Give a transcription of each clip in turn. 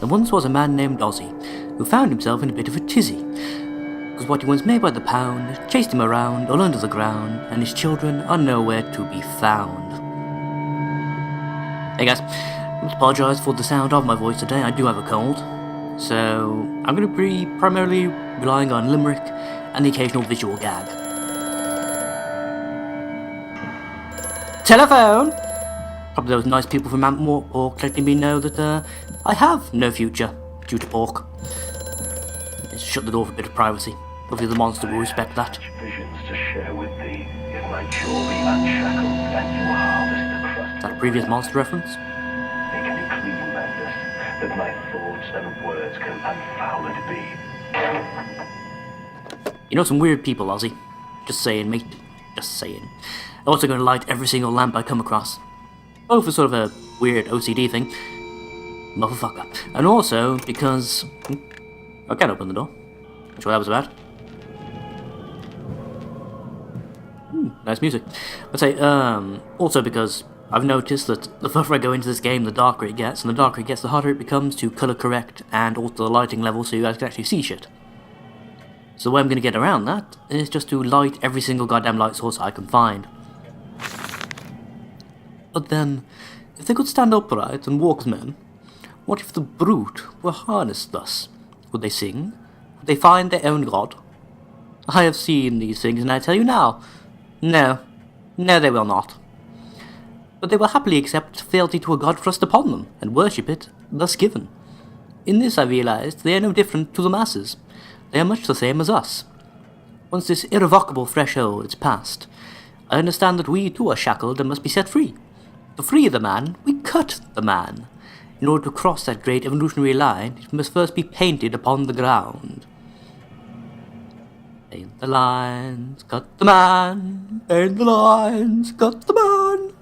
there once was a man named Ozzy, who found himself in a bit of a tizzy, because what he once made by the pound chased him around all under the ground, and his children are nowhere to be found. Hey guys, I apologise for the sound of my voice today. I do have a cold, so I'm going to be primarily relying on limerick and the occasional visual gag. Telephone! Probably those nice people from Antmore or letting me know that I have no future due to pork. Let's shut the door for a bit of privacy. Hopefully the monster will respect that. Visions to share with thee. If my jaw be unshackled, and you harvest the crust. Is that a previous monster reference? Make me clean, madness, that my thoughts and words can unfouled be. You know some weird people, Ozzy. Just saying, mate. Just saying. I'm also going to light every single lamp I come across. Both for sort of a weird OCD thing. Motherfucker. And also because... I can't open the door. Not sure what that was about. Nice music. I'd say, also because I've noticed that the further I go into this game, the darker it gets, and the darker it gets, the harder it becomes to colour correct and alter the lighting level so you guys can actually see shit. So the way I'm going to get around that is just to light every single goddamn light source I can find. But then, if they could stand upright and walk as men, what if the brute were harnessed thus? Would they sing? Would they find their own god? I have seen these things, and I tell you now, no, they will not. But they will happily accept fealty to a god thrust upon them, and worship it, thus given. In this I realized they are no different to the masses. They are much the same as us. Once this irrevocable threshold is passed, I understand that we too are shackled and must be set free. To free the man, we cut the man. In order to cross that great evolutionary line, it must first be painted upon the ground. Paint the lines, cut the man. Paint the lines, cut the man.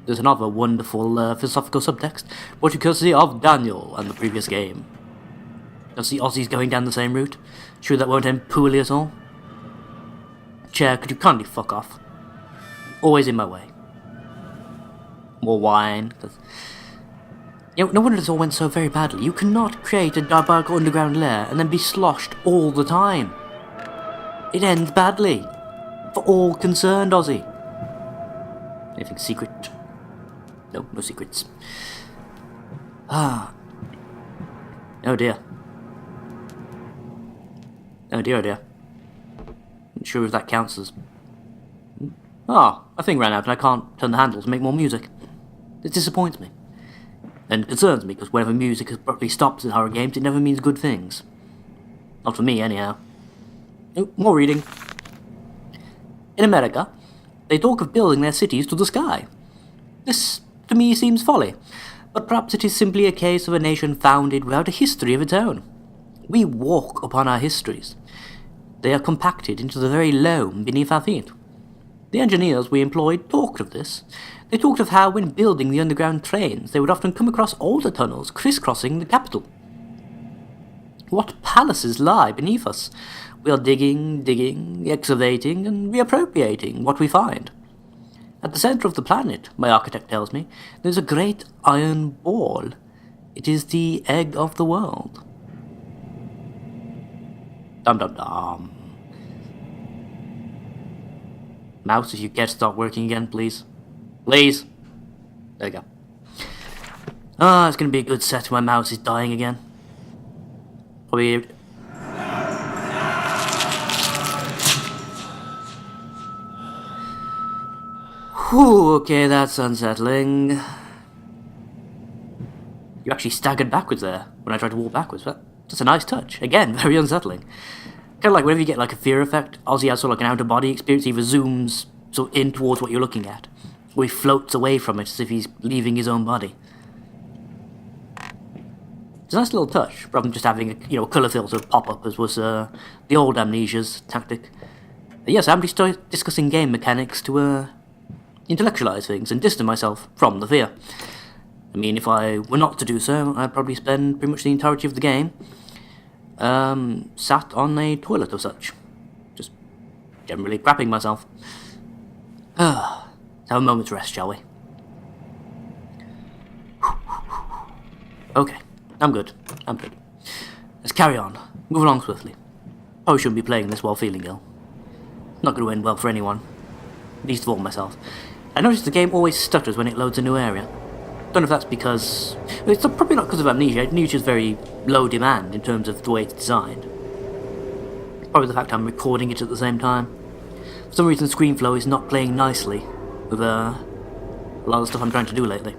There's another wonderful philosophical subtext, brought to courtesy of Daniel and the previous game. Does the Aussies going down the same route? Sure that won't end poorly at all? Chair, could you kindly fuck off? Always in my way. More wine. You know, no wonder this all went so very badly. You cannot create a diabolical underground lair and then be sloshed all the time. It ends badly. For all concerned, Ozzy. Anything secret? No, no secrets. Ah. Oh dear. Oh dear, oh dear. Not sure if that counts as... Ah, my thing ran out and I can't turn the handle to make more music. It disappoints me. And concerns me, because whenever music abruptly stops in horror games, it never means good things. Not for me, anyhow. Oh, more reading. In America, they talk of building their cities to the sky. This, to me, seems folly. But perhaps it is simply a case of a nation founded without a history of its own. We walk upon our histories. They are compacted into the very loam beneath our feet. The engineers we employed talked of this. They talked of how, when building the underground trains, they would often come across older tunnels crisscrossing the capital. What palaces lie beneath us? We are digging, excavating, and reappropriating what we find. At the centre of the planet, my architect tells me, there is a great iron ball. It is the egg of the world. Dum dum dum. Mouse, if you get start working again, please. Please. There you go. Ah, it's going to be a good set when my mouse is dying again. Probably... Whew, okay, that's unsettling. You actually staggered backwards there when I tried to walk backwards. That's a nice touch. Again, very unsettling. Kind of like whenever you get like a fear effect, Ozzy has sort of like an out-of-body experience. He either zooms sort of in towards what you're looking at, or he floats away from it as if he's leaving his own body. It's a nice little touch, rather than just having a colour filter pop up, as was the old Amnesia's tactic. But yes, I'm just discussing game mechanics to intellectualise things and distance myself from the fear. I mean, if I were not to do so, I'd probably spend pretty much the entirety of the game sat on a toilet or such. Just generally crapping myself. Let's have a moment's rest, shall we? Okay, I'm good. Let's carry on. Move along swiftly. Probably shouldn't be playing this while feeling ill. Not going to end well for anyone. Least of all myself. I noticed the game always stutters when it loads a new area. Don't know if that's because... It's probably not because of Amnesia. Amnesia is very low demand in terms of the way it's designed. Probably the fact I'm recording it at the same time. For some reason ScreenFlow is not playing nicely with a lot of stuff I'm trying to do lately.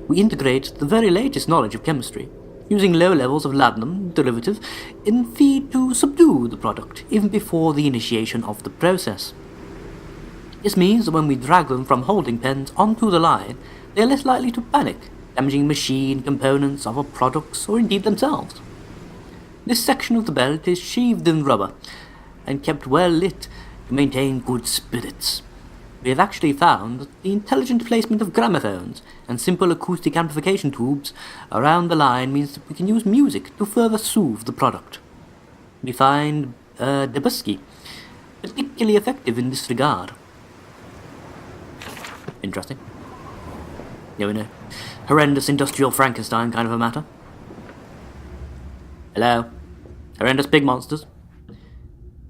We integrate the very latest knowledge of chemistry, using low levels of laudanum derivative in feed to subdue the product, even before the initiation of the process. This means that when we drag them from holding pens onto the line, they are less likely to panic, damaging machine components of our products or indeed themselves. This section of the belt is sheathed in rubber and kept well lit to maintain good spirits. We have actually found that the intelligent placement of gramophones and simple acoustic amplification tubes around the line means that we can use music to further soothe the product. We find Debussy particularly effective in this regard. Interesting. Yeah, we know. Horrendous industrial Frankenstein kind of a matter. Hello? Horrendous pig monsters?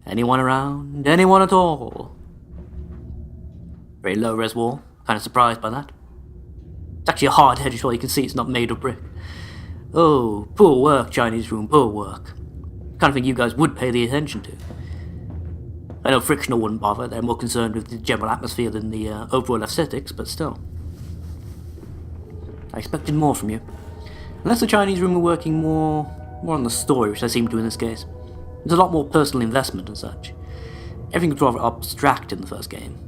Anyone around? Anyone at all? Very low res wall. Kind of surprised by that. It's actually a hard edge wall. You can see it's not made of brick. Oh, poor work, Chinese room, poor work. Kind of thing you guys would pay the attention to. I know Frictional wouldn't bother. They're more concerned with the general atmosphere than the overall aesthetics, but still. I expected more from you. Unless the Chinese room were working more on the story, which they seem to in this case. There's a lot more personal investment and such. Everything was rather abstract in the first game.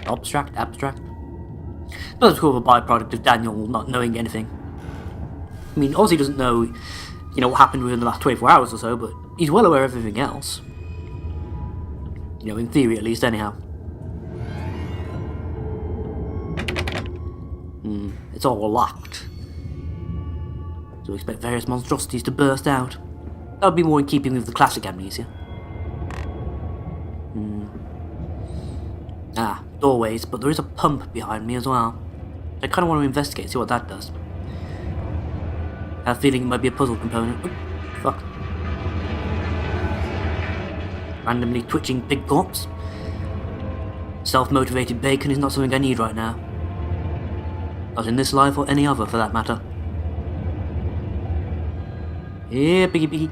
Abstract? That's sort of a byproduct of Daniel not knowing anything. I mean, obviously he doesn't know, what happened within the last 24 hours or so, but he's well aware of everything else. In theory at least, anyhow. It's all locked. So we expect various monstrosities to burst out. That would be more in keeping with the classic Amnesia. Doorways, but there is a pump behind me as well. I kind of want to investigate, see what that does. I have a feeling it might be a puzzle component. Oop, fuck. Randomly twitching pig corpse. Self-motivated bacon is not something I need right now. Not in this life or any other, for that matter. Here, piggy.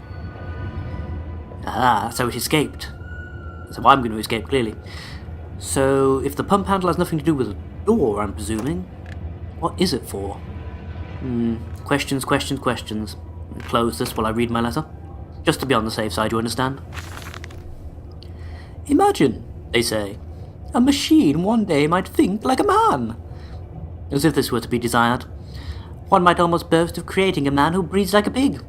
That's how it escaped. That's how I'm going to escape, clearly. So, if the pump handle has nothing to do with a door, I'm presuming, what is it for? Questions. I'll close this while I read my letter. Just to be on the safe side, you understand? Imagine, they say, a machine one day might think like a man. As if this were to be desired. One might almost boast of creating a man who breathes like a pig.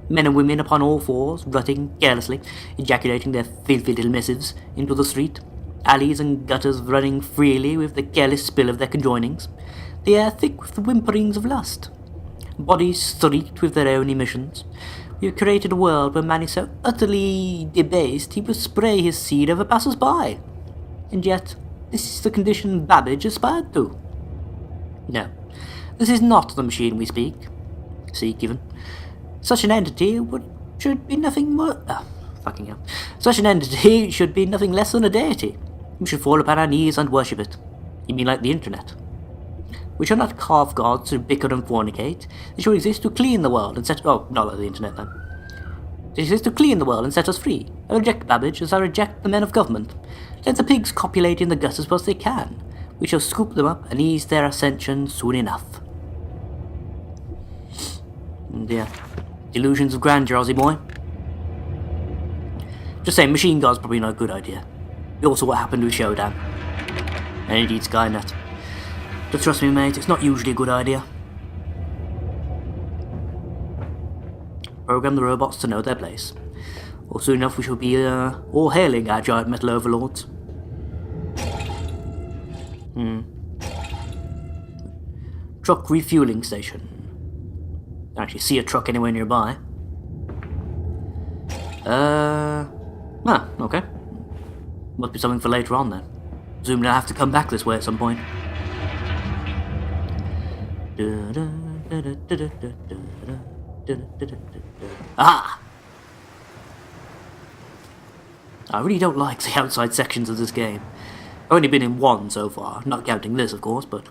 Men and women upon all fours, rutting carelessly, ejaculating their filthy little missives into the street. Alleys and gutters running freely with the careless spill of their conjoinings. The air thick with the whimperings of lust. Bodies streaked with their own emissions. We have created a world where man is so utterly debased he will spray his seed over passers-by. And yet, this is the condition Babbage aspired to. No, this is not the machine we seek even. Such an entity should be nothing more... fucking hell. Such an entity should be nothing less than a deity. We should fall upon our knees and worship it. You mean like the internet? We shall not carve gods who bicker and fornicate. They shall exist to clean the world and set... Oh, not like the internet then. They exist to clean the world and set us free. I reject Babbage as I reject the men of government. Let the pigs copulate in the gutters whilst they can. We shall scoop them up and ease their ascension soon enough. Dear. Delusions of grandeur, Aussie boy. Just saying, machine guard's probably not a good idea. Also what happened with Showdown. And indeed Skynet. But trust me mate, it's not usually a good idea. Program the robots to know their place. Or soon enough we shall be all hailing our giant metal overlords. Truck refueling station. Don't actually see a truck anywhere nearby. Okay. Must be something for later on then. Presumably I'll have to come back this way at some point. Ah! I really don't like the outside sections of this game. I've only been in one so far, not counting this, of course, but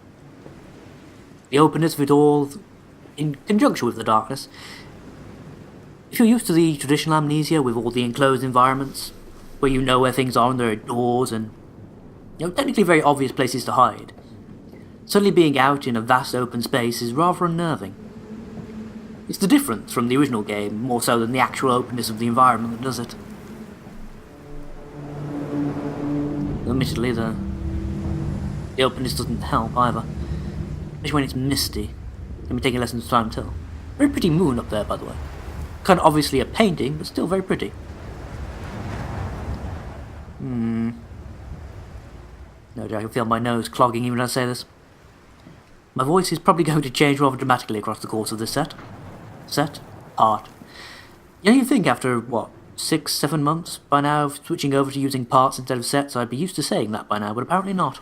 the openness of it all, in conjunction with the darkness. If you're used to the traditional Amnesia with all the enclosed environments, where you know where things are and there are doors and, technically very obvious places to hide, suddenly being out in a vast open space is rather unnerving. It's the difference from the original game, more so than the actual openness of the environment that does it. Admittedly, the openness doesn't help either, especially when it's misty. Can be taking lessons of time to tell. Very pretty moon up there, by the way. Kind of obviously a painting, but still very pretty. No, I can feel my nose clogging even as I say this. My voice is probably going to change rather dramatically across the course of this part. You think after, 6-7 months by now of switching over to using parts instead of sets, I'd be used to saying that by now, but apparently not.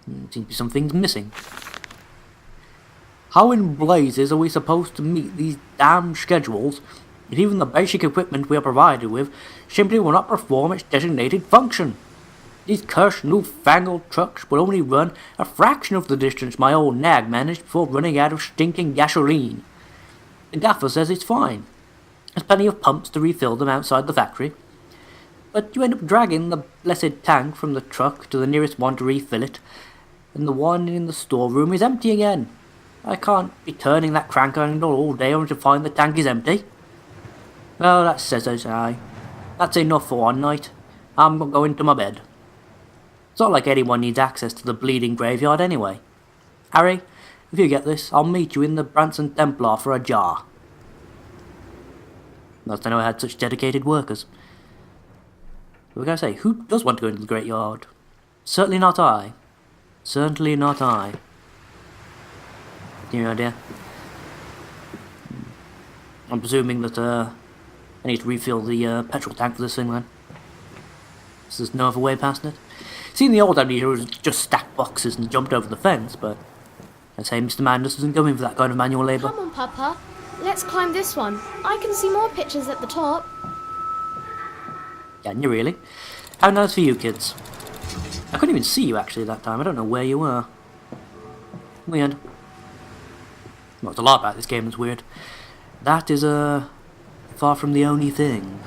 Seems to be some things missing. How in blazes are we supposed to meet these damn schedules if even the basic equipment we are provided with simply will not perform its designated function? These cursed newfangled trucks will only run a fraction of the distance my old nag managed before running out of stinking gasoline. The gaffer says it's fine. There's plenty of pumps to refill them outside the factory. But you end up dragging the blessed tank from the truck to the nearest one to refill it, and the one in the storeroom is empty again. I can't be turning that crank handle all day only to find the tank is empty. Well, that says I. That's enough for one night. I'm going to my bed. It's not like anyone needs access to the bleeding graveyard anyway. Harry, if you get this, I'll meet you in the Branson Templar for a jar. Last I know I had such dedicated workers. What was I going to say? Who does want to go into the graveyard? Certainly not I. Certainly not I. Any idea? I'm presuming that I need to refill the petrol tank for this thing then. So there's no other way past it. See, in the old Amnesia, it was just stacked boxes and jumped over the fence, but I'd say Mr. Mandus doesn't go in for that kind of manual labour. Come on, Papa. Let's climb this one. I can see more pictures at the top. Can you really? How nice for you, kids. I couldn't even see you actually that time. I don't know where you were. Weird. Well, there's a lot about this game that's weird. That is far from the only thing.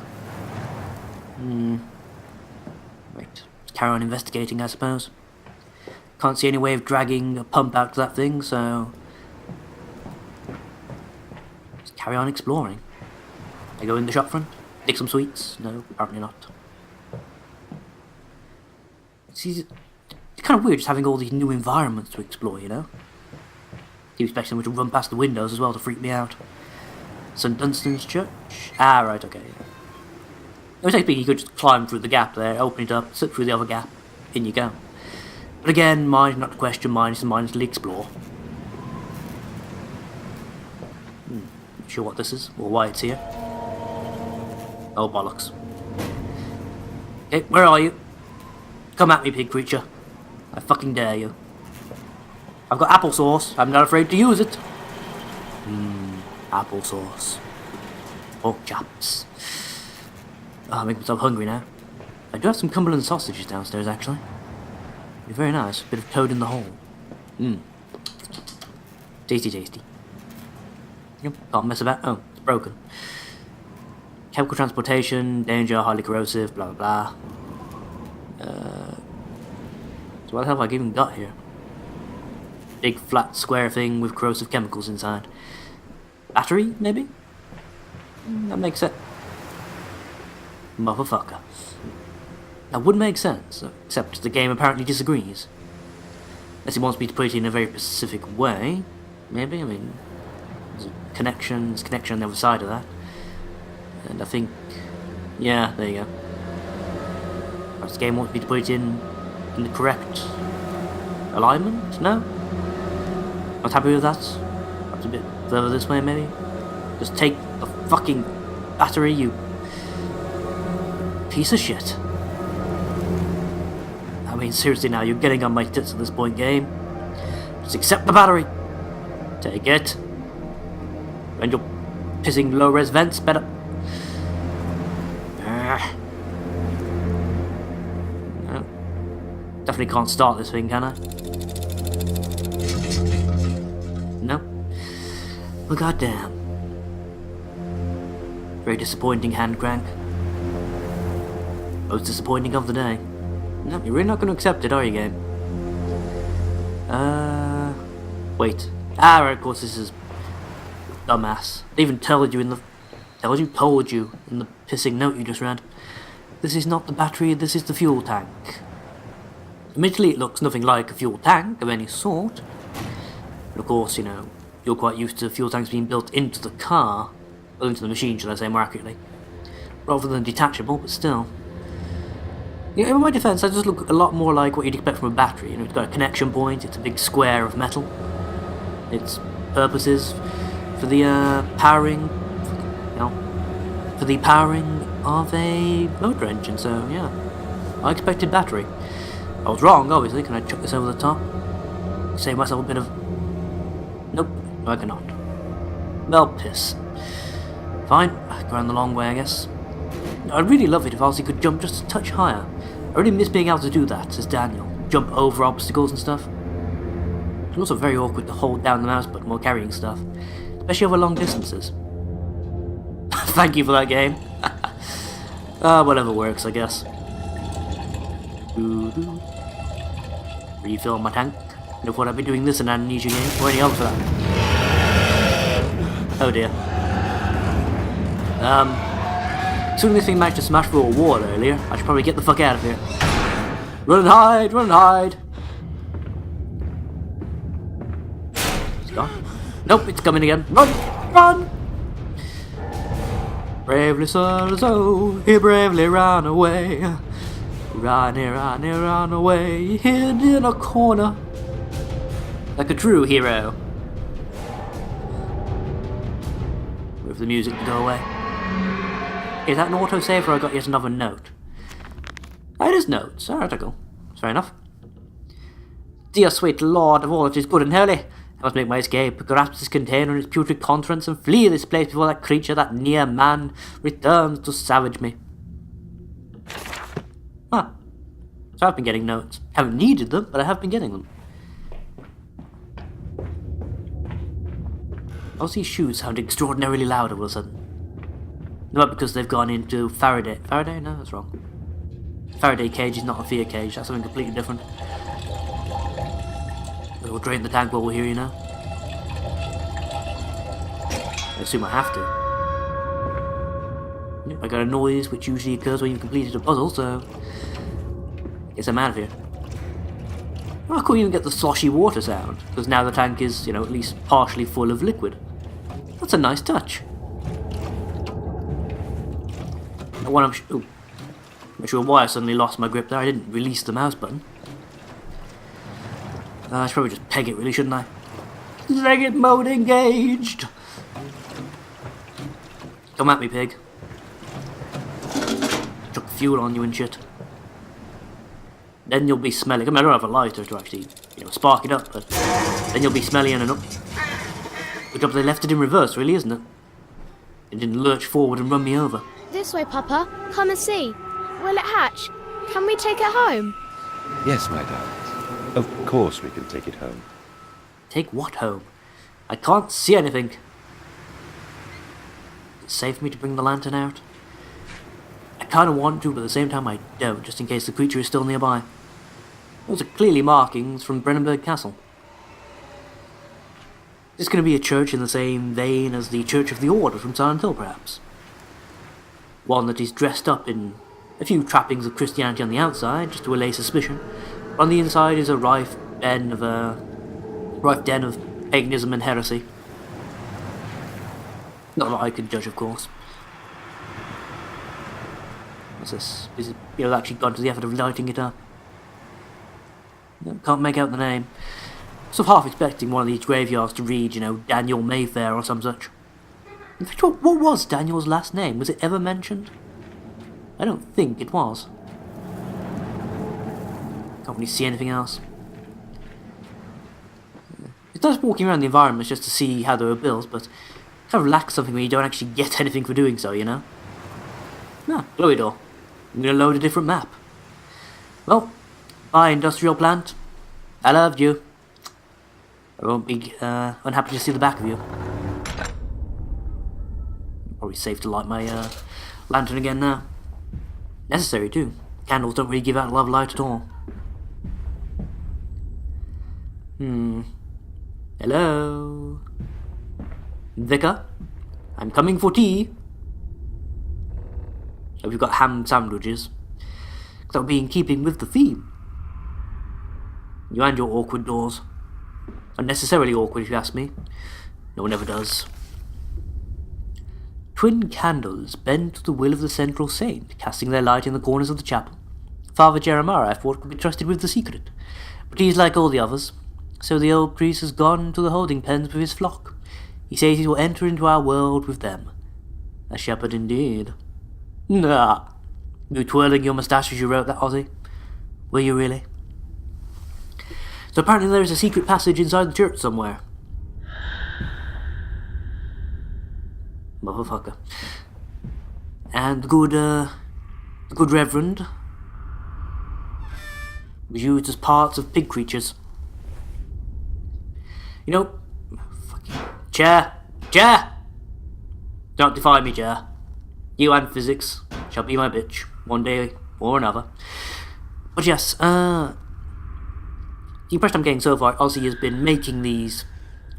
Right. Carry on investigating, I suppose. Can't see any way of dragging a pump out to that thing, so just carry on exploring. I go in the shop front, take some sweets. No, apparently not. See, it's kind of weird just having all these new environments to explore, you know? Keep expecting them to run past the windows as well to freak me out. St. Dunstan's Church? Ah, right, okay. It was like you could just climb through the gap there, open it up, slip through the other gap, in you go. But again, mine is not to question, mine is to mindlessly explore. Not sure what this is, or why it's here. Oh, bollocks. Okay, where are you? Come at me, pig creature. I fucking dare you. I've got applesauce, I'm not afraid to use it. Applesauce. Pork chops. Oh, I'm making myself hungry now. I do have some Cumberland sausages downstairs, actually. They're very nice. Bit of toad in the hole. Tasty, tasty. Yep, can't mess about. Oh, it's broken. Chemical transportation, danger, highly corrosive, blah blah blah. So what the hell have I even got here? Big flat square thing with corrosive chemicals inside. Battery, maybe? That makes sense. Motherfucker. That would make sense, except the game apparently disagrees. Unless it wants me to put it in a very specific way. Maybe, I mean, there's a connection on the other side of that. And I think, yeah, there you go. Perhaps the game wants me to put it in the correct alignment? No? Not happy with that? Perhaps a bit further this way, maybe? Just take the fucking battery, you piece of shit. I mean, seriously now, you're getting on my tits at this point, game. Just accept the battery. Take it. And your pissing low-res vents better. No. Definitely can't start this thing, can I? No. Well, goddamn. Very disappointing hand crank. Most disappointing of the day. No, you're really not going to accept it, are you, game? Wait. Ah, right, of course, this is dumbass. They even told you in the pissing note you just read. This is not the battery, this is the fuel tank. Admittedly, it looks nothing like a fuel tank of any sort. And of course, you know, you're quite used to fuel tanks being built into the car, or into the machine, should I say more accurately, rather than detachable, but still. Yeah, in my defense, that does look a lot more like what you'd expect from a battery. You know, it's got a connection point, it's a big square of metal. Its purposes for the powering, you know, for the powering of a motor engine. So yeah, I expected battery. I was wrong, obviously. Can I chuck this over the top? Save myself a bit of. Nope, I cannot. Well, piss. Fine, going the long way, I guess. I'd really love it if Ozzy could jump just a touch higher. I really miss being able to do that, says Daniel. Jump over obstacles and stuff. It's also very awkward to hold down the mouse button while carrying stuff, especially over long distances. Thank you for that game. Whatever works, I guess. Refill my tank. Never thought I'd be doing this in an Amnesia game, or any other for that. Oh dear. Assuming this thing managed to smash through a wall earlier, I should probably get the fuck out of here. Run and hide! Run and hide! It's gone. Nope, it's coming again. Run! Run! Bravely so, he bravely ran away. Run away, hid in a corner. Like a true hero. Wait for the music to go away. Is that an autosave or I got yet another note? Oh, it is notes. Alright, I go. That's fair enough. Dear sweet lord of all that is good and holy, I must make my escape, grasp this container and its putrid contents, and flee this place before that creature, that near man, returns to savage me. Huh. So I've been getting notes. Haven't needed them, but I have been getting them. Ozzy's shoes sound extraordinarily loud all of a sudden. Not because they've gone into Faraday. Faraday? No, that's wrong. Faraday cage is not a fear cage. That's something completely different. We'll drain the tank while we're here, you know. I assume I have to. Yep, I got a noise which usually occurs when you've completed a puzzle, so I guess I'm out of here. Well, I couldn't even get the sloshy water sound, because now the tank is, you know, at least partially full of liquid. That's a nice touch. I'm not sure why I suddenly lost my grip there. I didn't release the mouse button. I should probably just peg it, really, shouldn't I? Legate mode engaged! Come at me, pig. Chuck fuel on you and shit. Then you'll be smelly. I mean, I don't have a lighter to actually, you know, spark it up, but then you'll be smelly and enough. Good job they left it in reverse, really, isn't it? It didn't lurch forward and run me over. This way, Papa. Come and see. Will it hatch? Can we take it home? Yes, my darling. Of course we can take it home. Take what home? I can't see anything. It's safe for me to bring the lantern out? I kind of want to, but at the same time I don't, just in case the creature is still nearby. Those are clearly markings from Brennenburg Castle. Is this going to be a church in the same vein as the Church of the Order from Silent Hill, perhaps? One that is dressed up in a few trappings of Christianity on the outside, just to allay suspicion. But on the inside is a rife den of paganism and heresy. Not that I could judge, of course. What's this? Is it, you know, actually gone to the effort of lighting it up? No, can't make out the name. So half expecting one of these graveyards to read, you know, Daniel Mayfair or some such. In fact, what was Daniel's last name? Was it ever mentioned? I don't think it was. Can't really see anything else. Just walking around the environment just to see how they were built, but kind of lacks something when you don't actually get anything for doing so, you know? Ah, glowy door. I'm gonna load a different map. Well, bye, industrial plant. I loved you. I won't be unhappy to see the back of you. Probably safe to light my lantern again now. Necessary too. Candles don't really give out a lot of light at all. Hello? Vicar? I'm coming for tea. Have you got ham sandwiches? That would be in keeping with the theme. You and your awkward doors. Unnecessarily awkward if you ask me. No one ever does. Twin candles bend to the will of the central saint, casting their light in the corners of the chapel. Father Jeremiah, I thought, could be trusted with the secret. But he's like all the others. So the old priest has gone to the holding pens with his flock. He says he will enter into our world with them. A shepherd indeed. Nah. You twirling your moustache as you wrote that, Ozzy? Were you really? So apparently there is a secret passage inside the church somewhere. Motherfucker. And the good reverend was used as parts of pig creatures. You know, fucking chair! Don't defy me, chair. You and physics shall be my bitch, one day or another. But yes, the impression I'm getting so far, Ozzy has been making these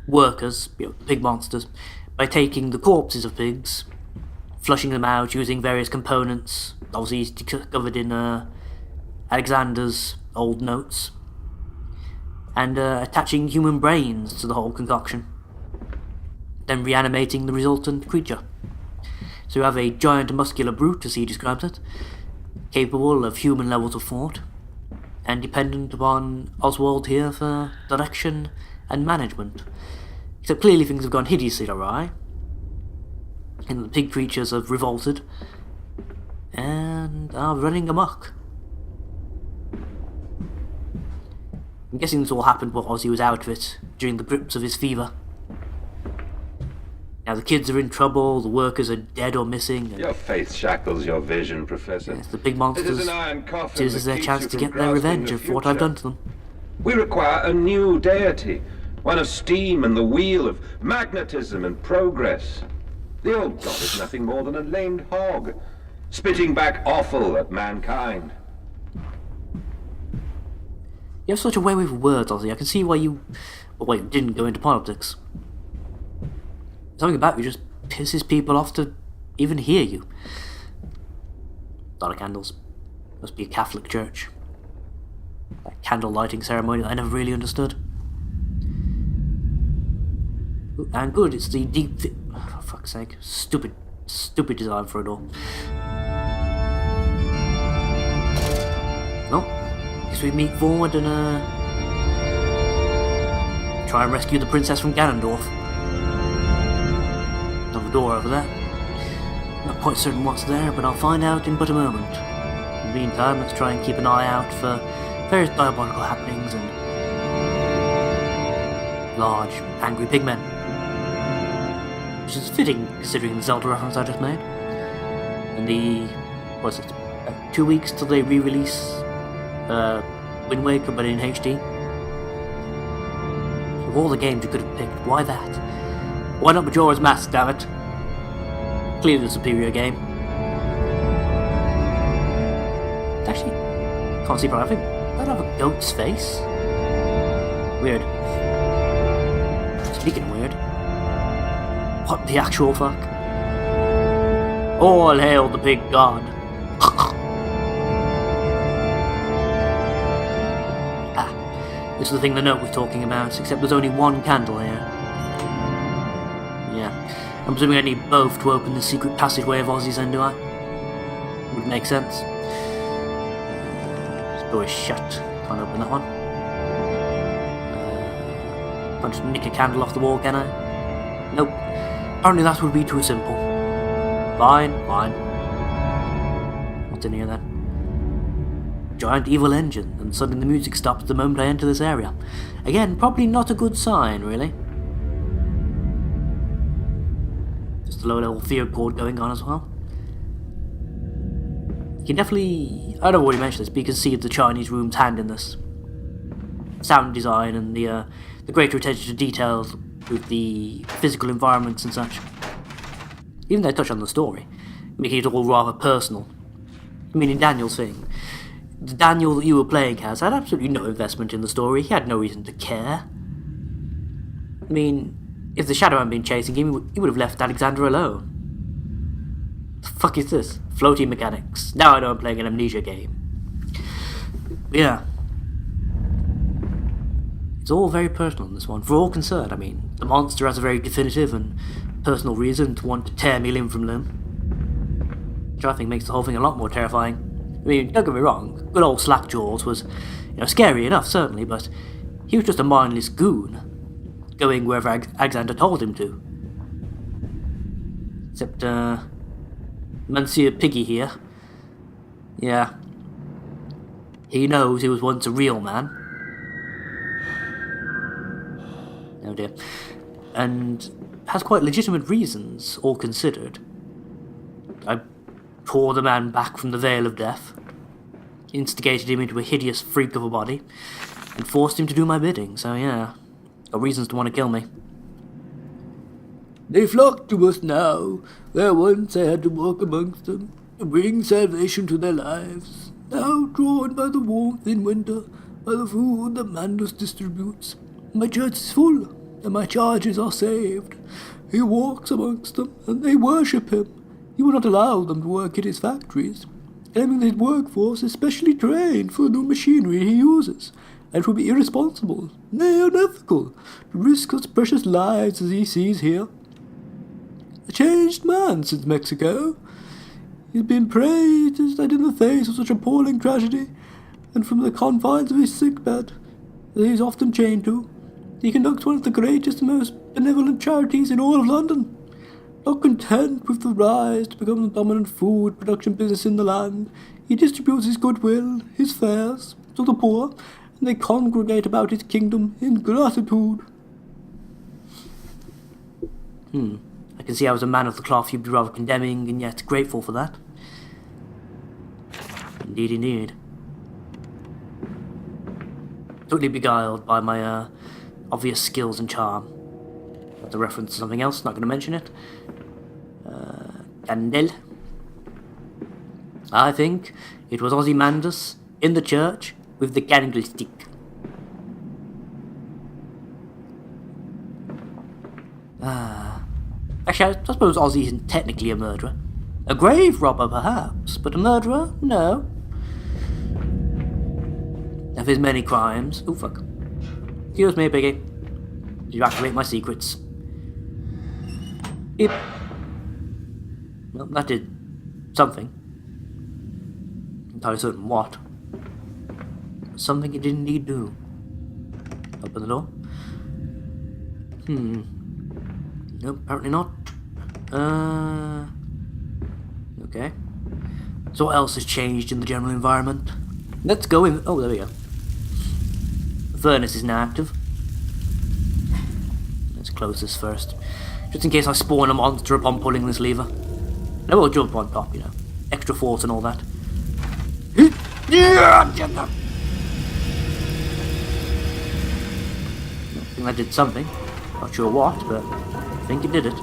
workers, pig monsters, by taking the corpses of pigs, flushing them out using various components, obviously discovered in Alexander's old notes, and attaching human brains to the whole concoction, then reanimating the resultant creature. So you have a giant muscular brute, as he describes it, capable of human levels of thought, and dependent upon Oswald here for direction and management. Except clearly things have gone hideously awry, and the pig creatures have revolted, and are running amok. I'm guessing this all happened while Ozzy was out of it, during the grips of his fever. Now the kids are in trouble, the workers are dead or missing. Your faith shackles your vision, Professor. Yes, the big monsters, It is an iron coffin this is their that chance keeps to you get from their grasping revenge the of what I've future. done to them. We require a new deity, one of steam and the wheel, of magnetism and progress. The old god is nothing more than a lamed hog, spitting back offal at mankind. You have such a way with words, Ozzy. I can see why you didn't go into politics. Something about you just pisses people off to even hear you. Lot of candles. Must be a Catholic church. That candle lighting ceremony that I never really understood. Ooh, and good, it's the deep... oh, for fuck's sake. Stupid design for a door. Well, guess we meet forward and try and rescue the princess from Ganondorf. Another door over there. Not quite certain what's there, but I'll find out in but a moment. In the meantime, let's try and keep an eye out for various diabolical happenings and large, angry pigmen. Which is fitting, considering the Zelda reference I just made. And the... what's it? 2 weeks till they re-release Wind Waker, but in HD. Of all the games you could have picked, why that? Why not Majora's Mask, damn it? Clearly the superior game. Actually, can't see probably. I don't have a goat's face. Weird. Speaking of weird, what the actual fuck? All hail the big god. This is the thing the note was talking about, except there's only one candle here. Yeah. I'm presuming I need both to open the secret passageway of Ozzy's end, do I? Would make sense. This door is shut. Can't open that one. Can't just nick a candle off the wall, can I? Nope. Apparently that would be too simple. Fine. What's in here then? giant evil engine, and suddenly the music stops the moment I enter this area. Again, probably not a good sign, really. Just a low-level fear chord going on as well. You can definitely, I don't know if I've already mentioned this, but you can see the Chinese room's hand in this. Sound design and the greater attention to details with the physical environments and such. Even though they touch on the story, making it all rather personal. I mean, in Daniel's thing, the Daniel that you were playing as had absolutely no investment in the story. He had no reason to care. I mean, if the Shadow hadn't been chasing him, he would have left Alexander alone. The fuck is this? Floaty mechanics. Now I know I'm playing an Amnesia game. Yeah. It's all very personal in this one, for all concerned. I mean, the monster has a very definitive and personal reason to want to tear me limb from limb. Which I think makes the whole thing a lot more terrifying. I mean, don't get me wrong, good old Slackjaws was, scary enough, certainly, but he was just a mindless goon, going wherever Alexander told him to. Except, Monsieur Piggy here. Yeah. He knows he was once a real man. Oh dear. And has quite legitimate reasons, all considered. I tore the man back from the veil of death, instigated him into a hideous freak of a body, and forced him to do my bidding, so yeah, got reasons to want to kill me. They flock to us now, where once I had to walk amongst them, to bring salvation to their lives, now drawn by the warmth in winter, by the food that Mandus distributes. My church is full, and my charges are saved. He walks amongst them, and they worship him. He will not allow them to work in his factories, claiming that his workforce is specially trained for the new machinery he uses, and it would be irresponsible, nay, unethical, to risk such precious lives as he sees here. A changed man since Mexico. He's been praised that in the face of such appalling tragedy, and from the confines of his sickbed, that he is often chained to, he conducts one of the greatest and most benevolent charities in all of London. Not content with the rise to become the dominant food production business in the land, he distributes his goodwill, his fares, to the poor, and they congregate about his kingdom in gratitude. I can see how as a man of the cloth you'd be rather condemning and yet grateful for that. Indeed, indeed. Totally beguiled by my obvious skills and charm. That's a reference to something else, not going to mention it. Candle. I think it was Ozymandias in the church with the candlestick. Actually, I suppose Ozzy isn't technically a murderer. A grave robber, perhaps, but a murderer? No. Of his many crimes... Oh, fuck. Excuse me, Piggy. Did you activate my secrets? Beep. Well, that did something. Entirely certain what. Something it didn't indeed do. Open the door. Nope, apparently not. Okay. So what else has changed in the general environment? Let's go in... Oh, there we go. The furnace is now active. Let's close this first. Just in case I spawn a monster upon pulling this lever. I will jump on top, Extra force and all that. I think that did something. Not sure what, but I think it did it.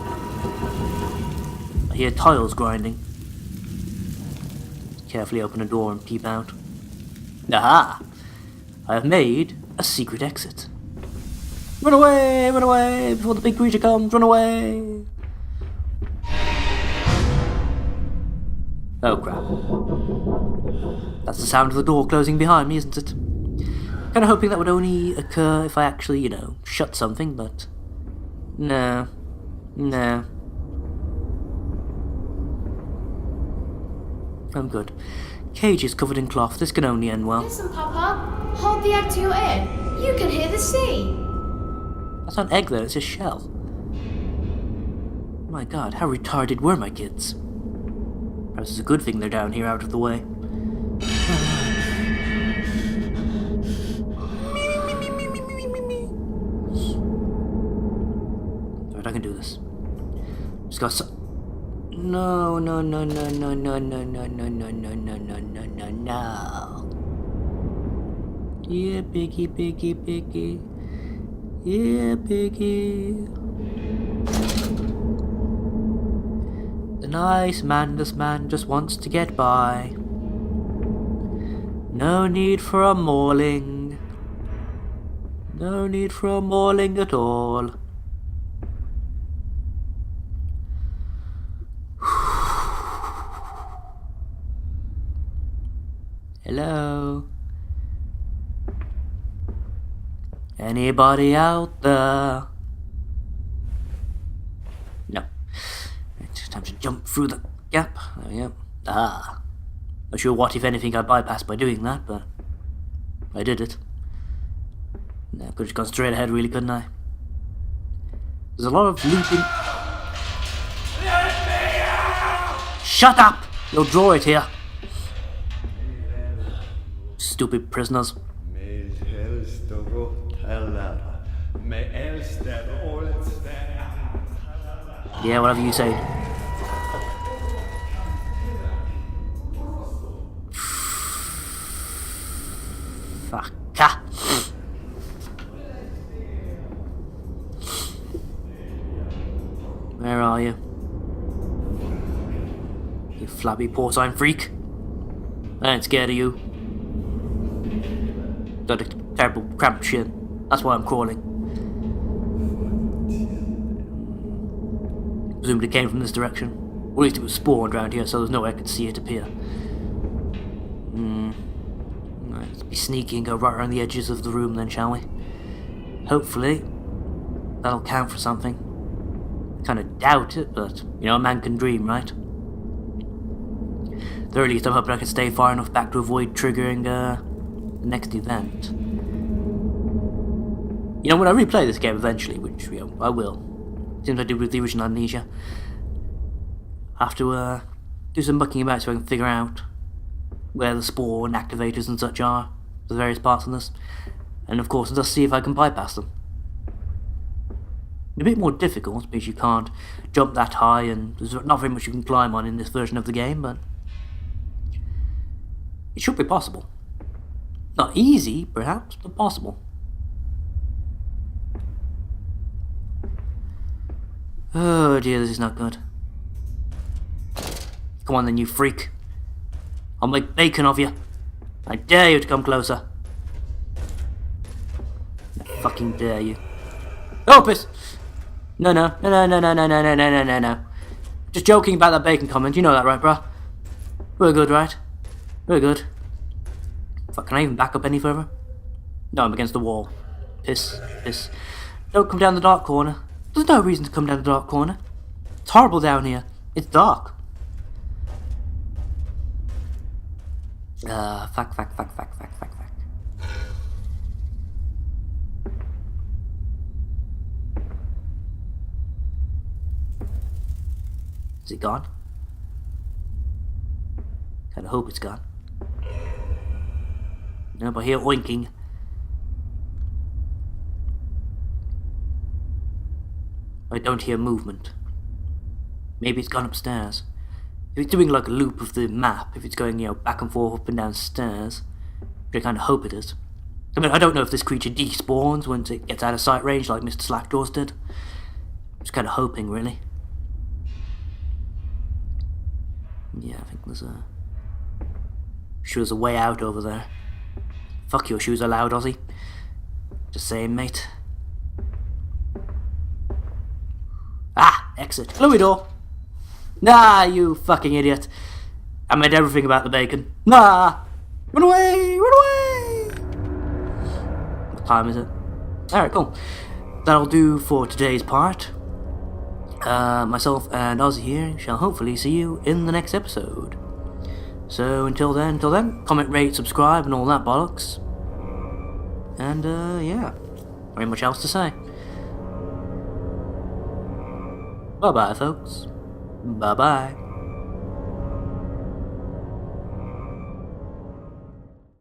I hear tiles grinding. Carefully open a door and peep out. Aha! I have made a secret exit. Run away, before the big creature comes, run away! Oh crap. That's the sound of the door closing behind me, isn't it? Kinda hoping that would only occur if I actually, shut something, but... No. I'm good. Cage is covered in cloth, this can only end well. Listen, Papa. Hold the egg to your ear. You can hear the sea. That's not an egg though, it's a shell. My god, how retarded were my kids? Perhaps it's a good thing they're down here out of the way. Right, I can do this. Just got so... No, no, no, no, no, no, no, no, no, no, no, no, no, no, no, no. Yeah, piggy, piggy, piggy. Yeah, piggy. The nice man, this man just wants to get by. No need for a mauling. No need for a mauling at all. Hello? Anybody out there? No. It's time to jump through the gap. There we go. Ah. Not sure what, if anything, I bypassed by doing that, but I did it. I could have just gone straight ahead, really, couldn't I? There's a lot of looping. Shut up! You'll draw it here. Stupid prisoners. Yeah, whatever you say. Fuck. Where are you? You flabby porcine freak. I ain't scared of you. Got a terrible cramped shin. That's why I'm crawling. Presumed it came from this direction. Or at least it was spawned around here, so there's no way I could see it appear. Let's be sneaky and go right around the edges of the room then, shall we? Hopefully, that'll count for something. Kinda doubt it, but, you know, a man can dream, right? At the earliest, I'm hoping I can stay far enough back to avoid triggering, the next event. You know, when I replay this game eventually, which, you know, I will, since I did with the original Amnesia, I have to, do some mucking about so I can figure out where the spawn activators and such are, for the various parts of this, and of course, just see if I can bypass them. A bit more difficult, because you can't jump that high, and there's not very much you can climb on in this version of the game, but it should be possible. Not easy, perhaps, but possible. Oh dear, this is not good. Come on then, you freak. I'll make bacon of you. I dare you to come closer. I fucking dare you. Oh, piss! No. Just joking about that bacon comment, you know that, right, bruh? We're good, right? We're good. Fuck, can I even back up any further? No, I'm against the wall. Piss. Don't come down the dark corner. There's no reason to come down the dark corner. It's horrible down here. It's dark. Fuck. Is it gone? Kinda hope it's gone. No, but I hear oinking. I don't hear movement. Maybe it's gone upstairs. If it's doing like a loop of the map, if it's going, you know, back and forth, up and down stairs, which I kind of hope it is. I mean, I don't know if this creature despawns once it gets out of sight range like Mr. Slackjaws did. Just kind of hoping, really. Yeah, I think there's a... Sure there's a way out over there. Fuck your shoes are loud, Ozzy. Just saying, mate. Ah! Exit. Hello, door. Nah, you fucking idiot. I made everything about the bacon. Nah! Run away! What time is it? Alright, cool. That'll do for today's part. Myself and Ozzy here shall hopefully see you in the next episode. So until then, comment, rate, subscribe, and all that bollocks. And yeah, not very much else to say. Bye bye, folks. Bye bye.